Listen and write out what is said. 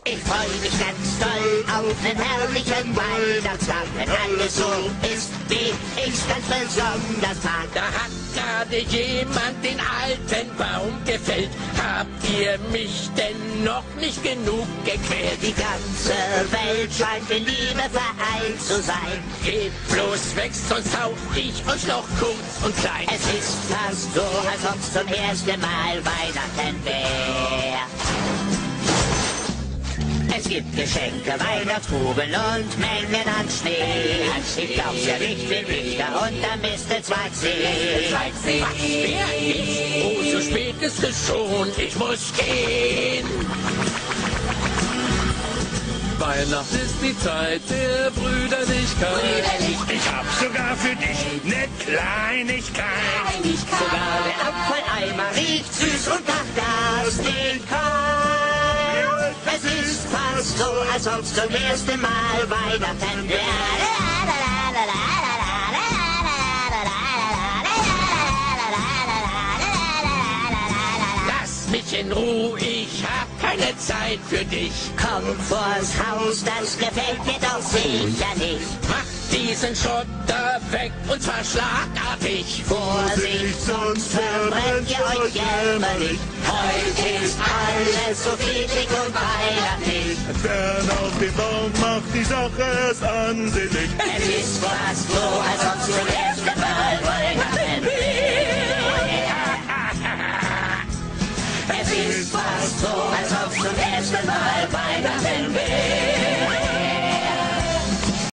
Ich freu mich ganz doll auf den herrlichen Weihnachtstag, wenn alles so ist, wie ich's ganz besonders mag. Da hat gerade jemand den alten Baum gefällt. Habt ihr mich denn noch nicht genug gequält? Die ganze Welt scheint in Liebe vereint zu sein. Geht bloß weg, sonst hau ich euch noch kurz und klein. Es ist fast so, als ob's zum ersten Mal Weihnachten wär. Es gibt Geschenke, Weihnachtskugeln und Mengen an Schnee. Ich glaub's ja nicht, bin ich da und da Miste 20. Was, wer ich? Oh, so spät ist es schon, ich muss gehen. Weihnacht ist die Zeit der Brüderlichkeit. Ich hab sogar für dich ne Kleinigkeit. Sogar der Apfeleimer riecht süß und nach Gas nicht kalt. Es ist fast so, als ob's zum ersten Mal Weihnachten wär. Lass mich in Ruhe, ich hab keine Zeit für dich. Komm vors Haus, das gefällt mir doch sicher nicht. Mach diesen Schotter weg und zwar schlagartig. Vorsicht, sonst verbrennt ihr euch jämmerlich. Heute ist alles so friedlich und weihnachtlich. Fern auf dem Baum macht die Sache es ansehnlich. Es ist fast so, als ob sie